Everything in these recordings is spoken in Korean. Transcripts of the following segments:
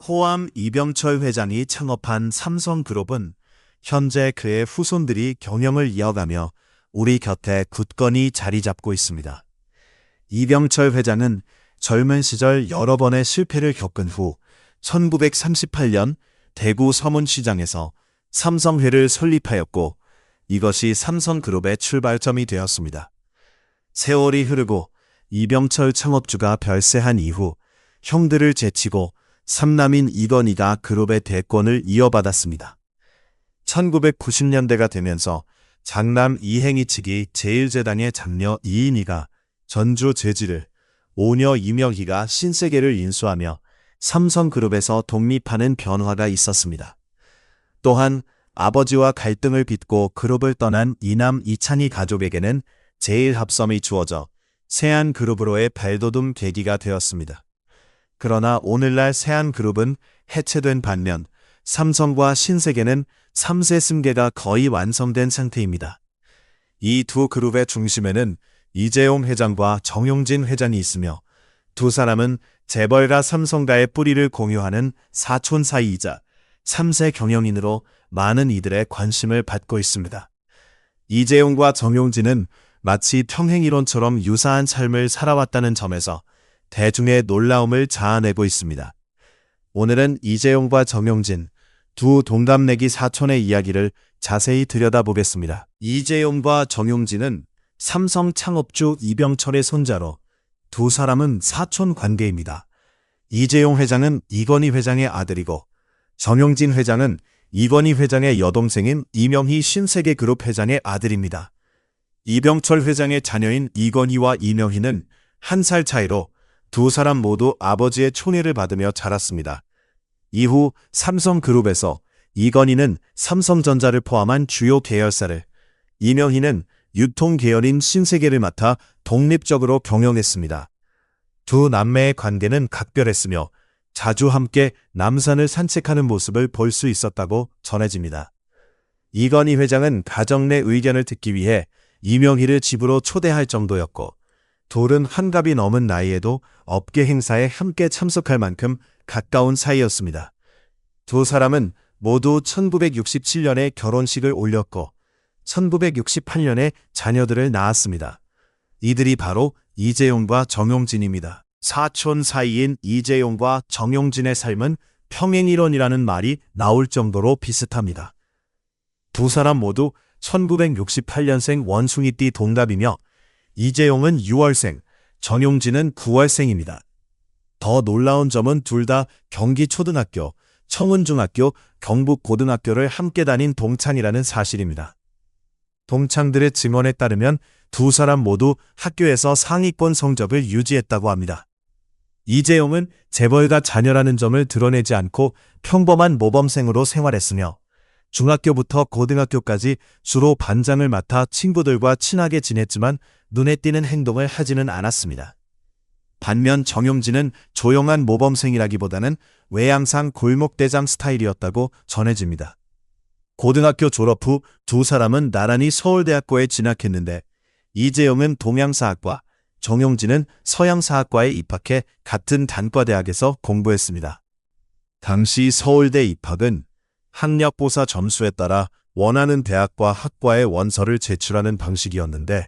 호암 이병철 회장이 창업한 삼성그룹은 현재 그의 후손들이 경영을 이어가며 우리 곁에 굳건히 자리 잡고 있습니다. 이병철 회장은 젊은 시절 여러 번의 실패를 겪은 후 1938년 대구 서문시장에서 삼성회를 설립하였고 이것이 삼성그룹의 출발점이 되었습니다. 세월이 흐르고 이병철 창업주가 별세한 이후 형들을 제치고 삼남인 이건희가 그룹의 대권을 이어받았습니다. 1990년대가 되면서 장남 이행희 측이 제1재단의 장녀 이인희가 전주 제지를, 오녀 이명희가 신세계를 인수하며 삼성그룹에서 독립하는 변화가 있었습니다. 또한 아버지와 갈등을 빚고 그룹을 떠난 이남 이찬희 가족에게는 제1합섬이 주어져 세안그룹으로의 발돋움 계기가 되었습니다. 그러나 오늘날 세안그룹은 해체된 반면 삼성과 신세계는 3세 승계가 거의 완성된 상태입니다. 이 두 그룹의 중심에는 이재용 회장과 정용진 회장이 있으며 두 사람은 재벌가 삼성가의 뿌리를 공유하는 사촌 사이이자 3세 경영인으로 많은 이들의 관심을 받고 있습니다. 이재용과 정용진은 마치 평행이론처럼 유사한 삶을 살아왔다는 점에서 대중의 놀라움을 자아내고 있습니다. 오늘은 이재용과 정용진, 두 동갑내기 사촌의 이야기를 자세히 들여다보겠습니다. 이재용과 정용진은 삼성 창업주 이병철의 손자로 두 사람은 사촌 관계입니다. 이재용 회장은 이건희 회장의 아들이고 정용진 회장은 이건희 회장의 여동생인 이명희 신세계그룹 회장의 아들입니다. 이병철 회장의 자녀인 이건희와 이명희는 1살 차이로 두 사람 모두 아버지의 총애를 받으며 자랐습니다. 이후 삼성그룹에서 이건희는 삼성전자를 포함한 주요 계열사를, 이명희는 유통계열인 신세계를 맡아 독립적으로 경영했습니다. 두 남매의 관계는 각별했으며 자주 함께 남산을 산책하는 모습을 볼 수 있었다고 전해집니다. 이건희 회장은 가정 내 의견을 듣기 위해 이명희를 집으로 초대할 정도였고 둘은 한갑이 넘은 나이에도 업계 행사에 함께 참석할 만큼 가까운 사이였습니다. 두 사람은 모두 1967년에 결혼식을 올렸고 1968년에 자녀들을 낳았습니다. 이들이 바로 이재용과 정용진입니다. 사촌 사이인 이재용과 정용진의 삶은 평행이론이라는 말이 나올 정도로 비슷합니다. 두 사람 모두 1968년생 원숭이띠 동갑이며 이재용은 6월생, 정용진은 9월생입니다. 더 놀라운 점은 둘 다 경기초등학교, 청운중학교, 경북고등학교를 함께 다닌 동창이라는 사실입니다. 동창들의 증언에 따르면 두 사람 모두 학교에서 상위권 성적을 유지했다고 합니다. 이재용은 재벌가 자녀라는 점을 드러내지 않고 평범한 모범생으로 생활했으며 중학교부터 고등학교까지 주로 반장을 맡아 친구들과 친하게 지냈지만 눈에 띄는 행동을 하지는 않았습니다. 반면 정용진은 조용한 모범생이라기보다는 외양상 골목대장 스타일이었다고 전해집니다. 고등학교 졸업 후 두 사람은 나란히 서울대학교에 진학했는데 이재용은 동양사학과, 정용진은 서양사학과에 입학해 같은 단과대학에서 공부했습니다. 당시 서울대 입학은 학력고사 점수에 따라 원하는 대학과 학과의 원서를 제출하는 방식이었는데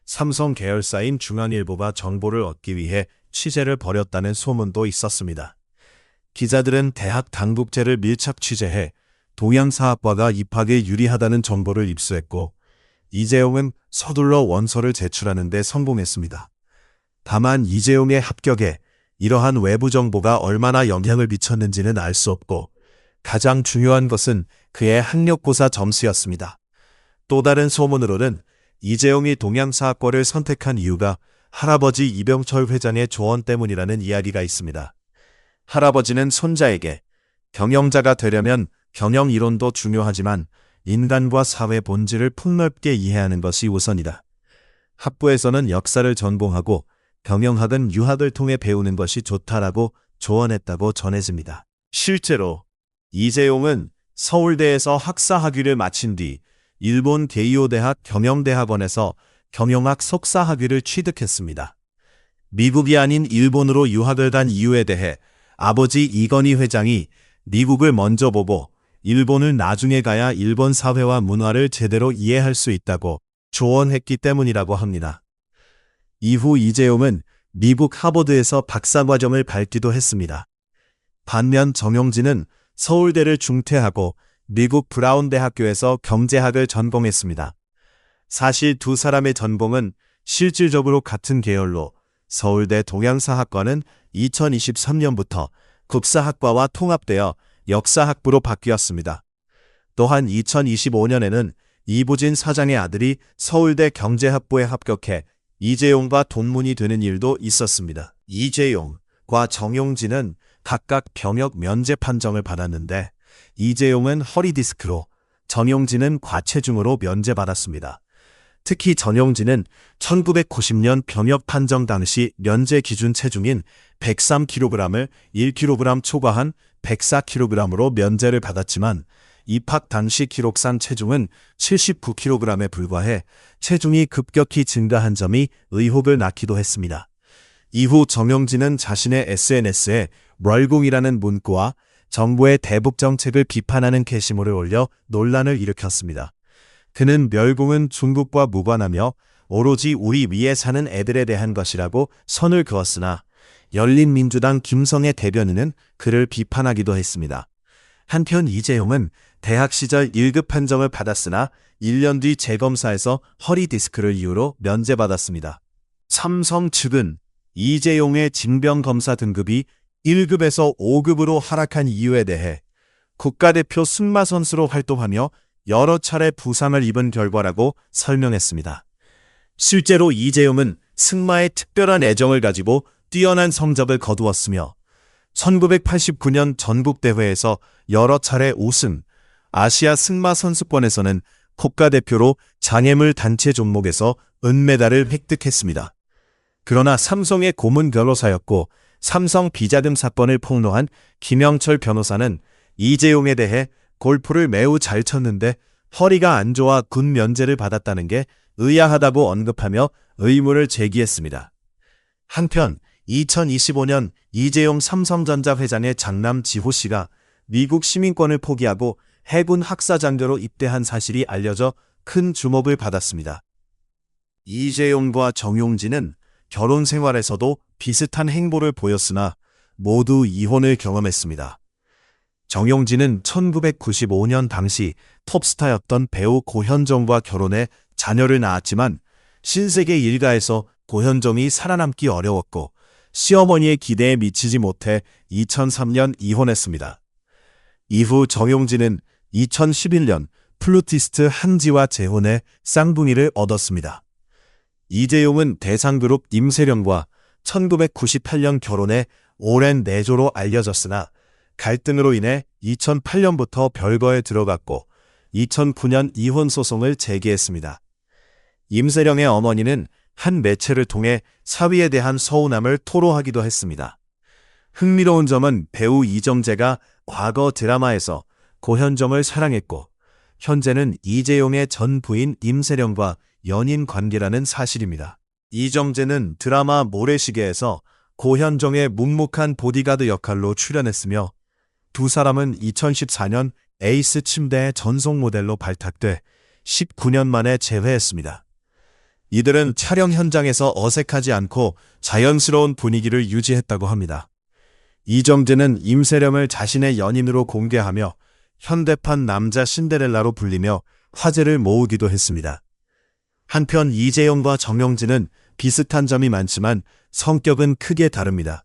삼성 계열사인 중앙일보가 정보를 얻기 위해 취재를 벌였다는 소문도 있었습니다. 기자들은 대학 당국체를 밀착 취재해 동양사학과가 입학에 유리하다는 정보를 입수했고 이재용은 서둘러 원서를 제출하는 데 성공했습니다. 다만 이재용의 합격에 이러한 외부 정보가 얼마나 영향을 미쳤는지는 알 수 없고 가장 중요한 것은 그의 학력고사 점수였습니다. 또 다른 소문으로는 이재용이 동양사학과를 선택한 이유가 할아버지 이병철 회장의 조언 때문이라는 이야기가 있습니다. 할아버지는 손자에게 경영자가 되려면 경영 이론도 중요하지만 인간과 사회 본질을 폭넓게 이해하는 것이 우선이다. 학부에서는 역사를 전공하고 경영학은 유학을 통해 배우는 것이 좋다라고 조언했다고 전해집니다. 실제로 이재용은 서울대에서 학사학위를 마친 뒤 일본 게이오 대학 경영대학원에서 경영학 석사학위를 취득했습니다. 미국이 아닌 일본으로 유학을 간 이유에 대해 아버지 이건희 회장이 미국을 먼저 보고 일본을 나중에 가야 일본 사회와 문화를 제대로 이해할 수 있다고 조언했기 때문이라고 합니다. 이후 이재용은 미국 하버드에서 박사과정을 밟기도 했습니다. 반면 정용진은 서울대를 중퇴하고 미국 브라운 대학교에서 경제학을 전공했습니다. 사실 두 사람의 전공은 실질적으로 같은 계열로 서울대 동양사학과는 2023년부터 국사학과와 통합되어 역사학부로 바뀌었습니다. 또한 2025년에는 이부진 사장의 아들이 서울대 경제학부에 합격해 이재용과 동문이 되는 일도 있었습니다. 이재용과 정용진은 각각 병역 면제 판정을 받았는데 이재용은 허리디스크로, 정용진은 과체중으로 면제받았습니다. 특히 정용진은 1990년 병역 판정 당시 면제 기준 체중인 103kg을 1kg 초과한 104kg으로 면제를 받았지만 입학 당시 기록상 체중은 79kg에 불과해 체중이 급격히 증가한 점이 의혹을 낳기도 했습니다. 이후 정용진은 자신의 SNS에 멸공이라는 문구와 정부의 대북 정책을 비판하는 게시물을 올려 논란을 일으켰습니다. 그는 멸공은 중국과 무관하며 오로지 우리 위에 사는 애들에 대한 것이라고 선을 그었으나 열린민주당 김성애 대변인은 그를 비판하기도 했습니다. 한편 이재용은 대학 시절 1급 판정을 받았으나 1년 뒤 재검사에서 허리디스크를 이유로 면제받았습니다. 삼성 측은 이재용의 징병검사 등급이 1급에서 5급으로 하락한 이유에 대해 국가대표 승마 선수로 활동하며 여러 차례 부상을 입은 결과라고 설명했습니다. 실제로 이재용은 승마에 특별한 애정을 가지고 뛰어난 성적을 거두었으며 1989년 전국대회에서 여러 차례 우승, 아시아 승마 선수권에서는 국가대표로 장애물 단체 종목에서 은메달을 획득했습니다. 그러나 삼성의 고문 변호사였고 삼성 비자금 사건을 폭로한 김영철 변호사는 이재용에 대해 골프를 매우 잘 쳤는데 허리가 안 좋아 군 면제를 받았다는 게 의아하다고 언급하며 의문을 제기했습니다. 한편 2025년 이재용 삼성전자 회장의 장남 지호 씨가 미국 시민권을 포기하고 해군 학사장교로 입대한 사실이 알려져 큰 주목을 받았습니다. 이재용과 정용진은 결혼 생활에서도 비슷한 행보를 보였으나 모두 이혼을 경험했습니다. 정용진은 1995년 당시 톱스타였던 배우 고현정과 결혼해 자녀를 낳았지만 신세계 일가에서 고현정이 살아남기 어려웠고 시어머니의 기대에 미치지 못해 2003년 이혼했습니다. 이후 정용진은 2011년 플루티스트 한지와 재혼해 쌍둥이를 얻었습니다. 이재용은 대상그룹 임세령과 1998년 결혼해 오랜 내조로 알려졌으나 갈등으로 인해 2008년부터 별거에 들어갔고 2009년 이혼 소송을 제기했습니다. 임세령의 어머니는 한 매체를 통해 사위에 대한 서운함을 토로하기도 했습니다. 흥미로운 점은 배우 이정재가 과거 드라마에서 고현정을 사랑했고 현재는 이재용의 전 부인 임세령과 연인 관계라는 사실입니다. 이정재는 드라마 모래시계에서 고현정의 묵묵한 보디가드 역할로 출연했으며 두 사람은 2014년 에이스 침대의 전속 모델로 발탁돼 19년 만에 재회했습니다. 이들은 촬영 현장에서 어색하지 않고 자연스러운 분위기를 유지했다고 합니다. 이정재는 임세령을 자신의 연인으로 공개하며 현대판 남자 신데렐라로 불리며 화제를 모으기도 했습니다. 한편 이재용과 정용진은 비슷한 점이 많지만 성격은 크게 다릅니다.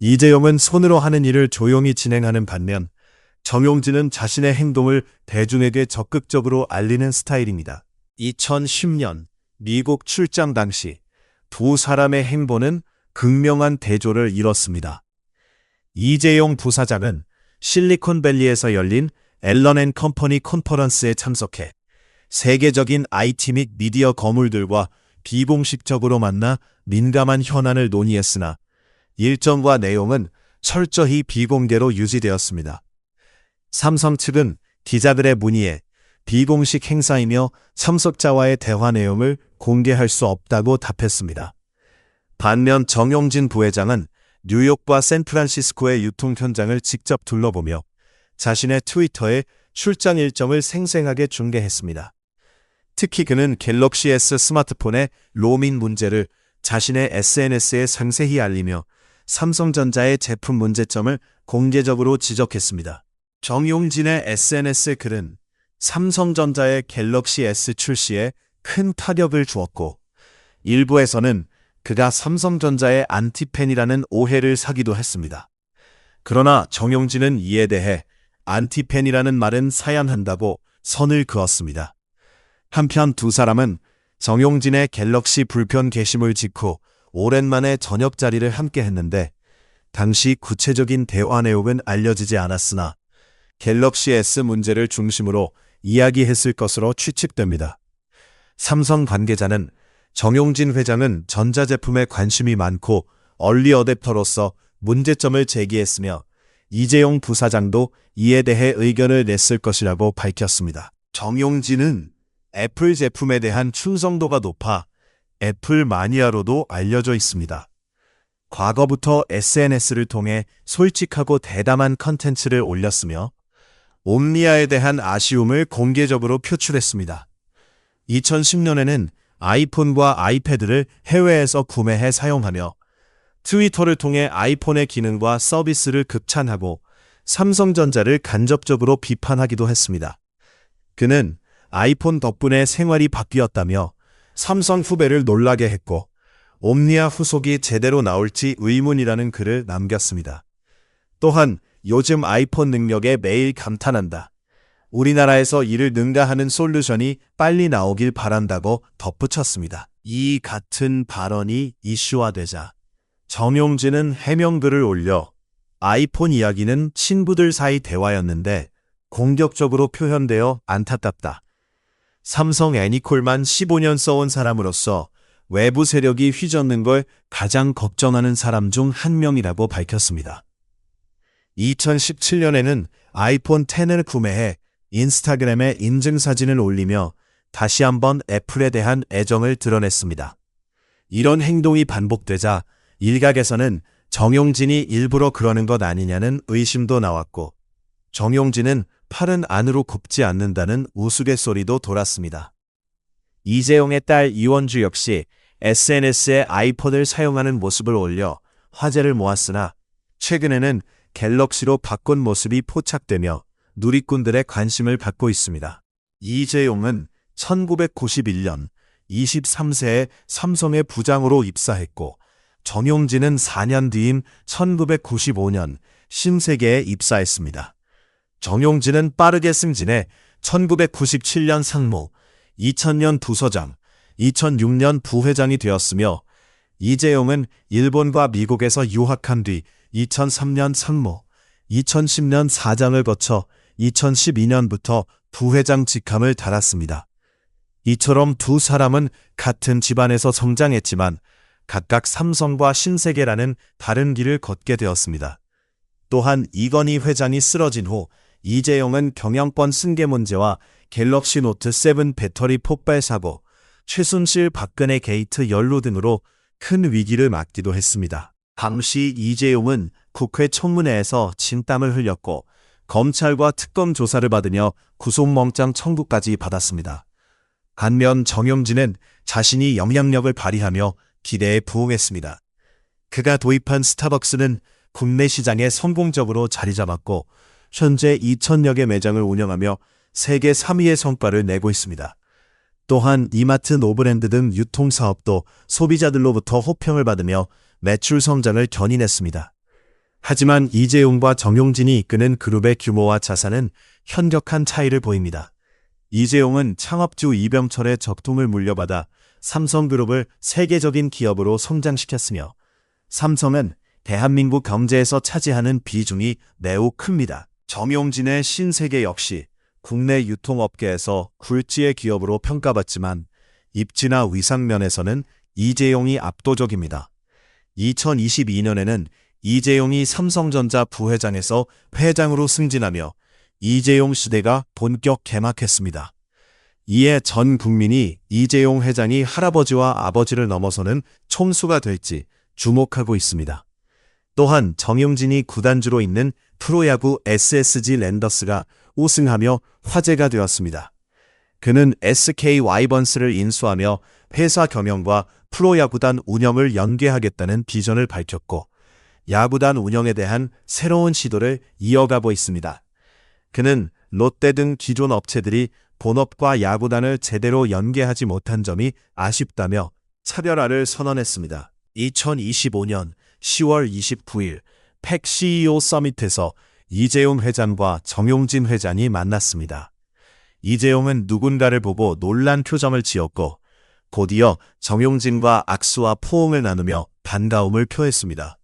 이재용은 손으로 하는 일을 조용히 진행하는 반면 정용진은 자신의 행동을 대중에게 적극적으로 알리는 스타일입니다. 2010년 미국 출장 당시 두 사람의 행보는 극명한 대조를 이뤘습니다. 이재용 부사장은 실리콘밸리에서 열린 앨런 & 컴퍼니 컨퍼런스에 참석해 세계적인 IT 및 미디어 거물들과 비공식적으로 만나 민감한 현안을 논의했으나 일정과 내용은 철저히 비공개로 유지되었습니다. 삼성 측은 기자들의 문의에 비공식 행사이며 참석자와의 대화 내용을 공개할 수 없다고 답했습니다. 반면 정용진 부회장은 뉴욕과 샌프란시스코의 유통 현장을 직접 둘러보며 자신의 트위터에 출장 일정을 생생하게 중계했습니다. 특히 그는 갤럭시 S 스마트폰의 로밍 문제를 자신의 SNS에 상세히 알리며 삼성전자의 제품 문제점을 공개적으로 지적했습니다. 정용진의 SNS 글은 삼성전자의 갤럭시 S 출시에 큰 타격을 주었고, 일부에서는 그가 삼성전자의 안티팬이라는 오해를 사기도 했습니다. 그러나 정용진은 이에 대해 안티팬이라는 말은 사양한다고 선을 그었습니다. 한편 두 사람은 정용진의 갤럭시 불편 게시물 직후 오랜만에 저녁 자리를 함께 했는데, 당시 구체적인 대화 내용은 알려지지 않았으나 갤럭시 S 문제를 중심으로 이야기했을 것으로 추측됩니다. 삼성 관계자는 정용진 회장은 전자제품에 관심이 많고 얼리 어댑터로서 문제점을 제기했으며 이재용 부사장도 이에 대해 의견을 냈을 것이라고 밝혔습니다. 정용진은 애플 제품에 대한 충성도가 높아 애플 마니아로도 알려져 있습니다. 과거부터 SNS를 통해 솔직하고 대담한 컨텐츠를 올렸으며 옴니아에 대한 아쉬움을 공개적으로 표출했습니다. 2010년에는 아이폰과 아이패드를 해외에서 구매해 사용하며 트위터를 통해 아이폰의 기능과 서비스를 극찬하고 삼성전자를 간접적으로 비판하기도 했습니다. 그는 아이폰 덕분에 생활이 바뀌었다며 삼성 후배를 놀라게 했고 옴니아 후속이 제대로 나올지 의문이라는 글을 남겼습니다. 또한 요즘 아이폰 능력에 매일 감탄한다. 우리나라에서 이를 능가하는 솔루션이 빨리 나오길 바란다고 덧붙였습니다. 이 같은 발언이 이슈화되자 정용진은 해명글을 올려 아이폰 이야기는 친구들 사이 대화였는데 공격적으로 표현되어 안타깝다. 삼성 애니콜만 15년 써온 사람으로서 외부 세력이 휘젓는 걸 가장 걱정하는 사람 중 한 명이라고 밝혔습니다. 2017년에는 아이폰 X을 구매해 인스타그램에 인증사진을 올리며 다시 한번 애플에 대한 애정을 드러냈습니다. 이런 행동이 반복되자 일각에서는 정용진이 일부러 그러는 것 아니냐는 의심도 나왔고, 정용진은 팔은 안으로 굽지 않는다는 우스갯소리도 돌았습니다. 이재용의 딸 이원주 역시 SNS에 아이폰을 사용하는 모습을 올려 화제를 모았으나 최근에는 갤럭시로 바꾼 모습이 포착되며 누리꾼들의 관심을 받고 있습니다. 이재용은 1991년 23세에 삼성의 부장으로 입사했고 정용진은 4년 뒤인 1995년 신세계에 입사했습니다. 정용진은 빠르게 승진해 1997년 상무, 2000년 부서장, 2006년 부회장이 되었으며 이재용은 일본과 미국에서 유학한 뒤 2003년 상무, 2010년 사장을 거쳐 2012년부터 부회장 직함을 달았습니다. 이처럼 두 사람은 같은 집안에서 성장했지만 각각 삼성과 신세계라는 다른 길을 걷게 되었습니다. 또한 이건희 회장이 쓰러진 후 이재용은 경영권 승계 문제와 갤럭시 노트 7 배터리 폭발 사고, 최순실 박근혜 게이트 연루 등으로 큰 위기를 맞기도 했습니다. 당시 이재용은 국회 청문회에서 진땀을 흘렸고 검찰과 특검 조사를 받으며 구속영장 청구까지 받았습니다. 반면 정용진은 자신이 영향력을 발휘하며 기대에 부응했습니다. 그가 도입한 스타벅스는 국내 시장에 성공적으로 자리 잡았고 현재 2,000여 개 매장을 운영하며 세계 3위의 성과를 내고 있습니다. 또한 이마트 노브랜드 등 유통사업도 소비자들로부터 호평을 받으며 매출 성장을 견인했습니다. 하지만 이재용과 정용진이 이끄는 그룹의 규모와 자산은 현격한 차이를 보입니다. 이재용은 창업주 이병철의 적통을 물려받아 삼성그룹을 세계적인 기업으로 성장시켰으며 삼성은 대한민국 경제에서 차지하는 비중이 매우 큽니다. 정용진의 신세계 역시 국내 유통업계에서 굴지의 기업으로 평가받지만 입지나 위상면에서는 이재용이 압도적입니다. 2022년에는 이재용이 삼성전자 부회장에서 회장으로 승진하며 이재용 시대가 본격 개막했습니다. 이에 전 국민이 이재용 회장이 할아버지와 아버지를 넘어서는 총수가 될지 주목하고 있습니다. 또한 정용진이 구단주로 있는 프로야구 SSG 랜더스가 우승하며 화제가 되었습니다. 그는 SK 와이번스를 인수하며 회사 경영과 프로야구단 운영을 연계하겠다는 비전을 밝혔고 야구단 운영에 대한 새로운 시도를 이어가고 있습니다. 그는 롯데 등 기존 업체들이 본업과 야구단을 제대로 연계하지 못한 점이 아쉽다며 차별화를 선언했습니다. 2025년 10월 29일 팩 CEO 서밋에서 이재용 회장과 정용진 회장이 만났습니다. 이재용은 누군가를 보고 놀란 표정을 지었고 곧이어 정용진과 악수와 포옹을 나누며 반가움을 표했습니다.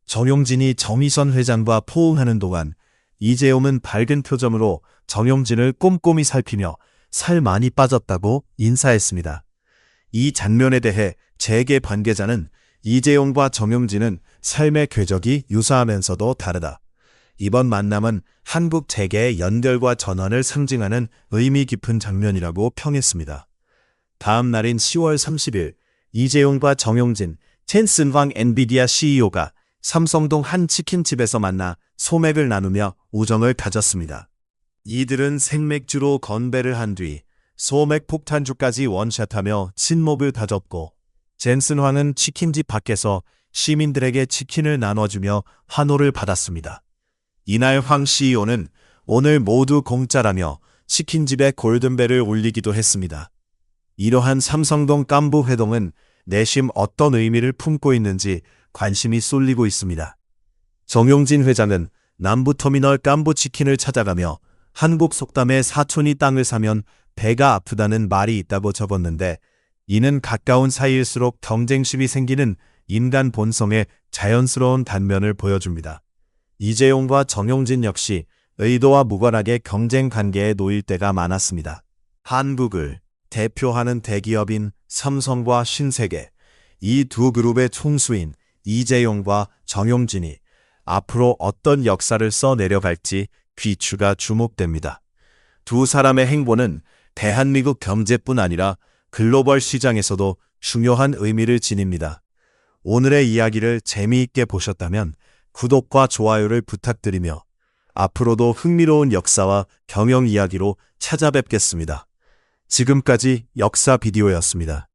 정용진이 정의선 회장과 포옹하는 동안 이재용은 밝은 표정으로 정용진을 꼼꼼히 살피며 살 많이 빠졌다고 인사했습니다. 이 장면에 대해 재계 관계자는 이재용과 정용진은 삶의 궤적이 유사하면서도 다르다. 이번 만남은 한국 재계의 연결과 전환을 상징하는 의미 깊은 장면이라고 평했습니다. 다음 날인 10월 30일 이재용과 정용진, 젠슨황 엔비디아 CEO가 삼성동 한 치킨집에서 만나 소맥을 나누며 우정을 가졌습니다. 이들은 생맥주로 건배를 한 뒤 소맥 폭탄주까지 원샷하며 친목을 다졌고 젠슨황은 치킨집 밖에서 시민들에게 치킨을 나눠주며 환호를 받았습니다. 이날 황 CEO는 오늘 모두 공짜라며 치킨집에 골든벨을 울리기도 했습니다. 이러한 삼성동 깐부 회동은 내심 어떤 의미를 품고 있는지 관심이 쏠리고 있습니다. 정용진 회장은 남부터미널 깐부치킨을 찾아가며 한국 속담에 사촌이 땅을 사면 배가 아프다는 말이 있다고 적었는데 이는 가까운 사이일수록 경쟁심이 생기는 인간 본성의 자연스러운 단면을 보여줍니다. 이재용과 정용진 역시 의도와 무관하게 경쟁 관계에 놓일 때가 많았습니다. 한국을 대표하는 대기업인 삼성과 신세계, 이 두 그룹의 총수인 이재용과 정용진이 앞으로 어떤 역사를 써내려갈지 귀추가 주목됩니다. 두 사람의 행보는 대한민국 경제뿐 아니라 글로벌 시장에서도 중요한 의미를 지닙니다. 오늘의 이야기를 재미있게 보셨다면 구독과 좋아요를 부탁드리며 앞으로도 흥미로운 역사와 경영 이야기로 찾아뵙겠습니다. 지금까지 역사 비디오였습니다.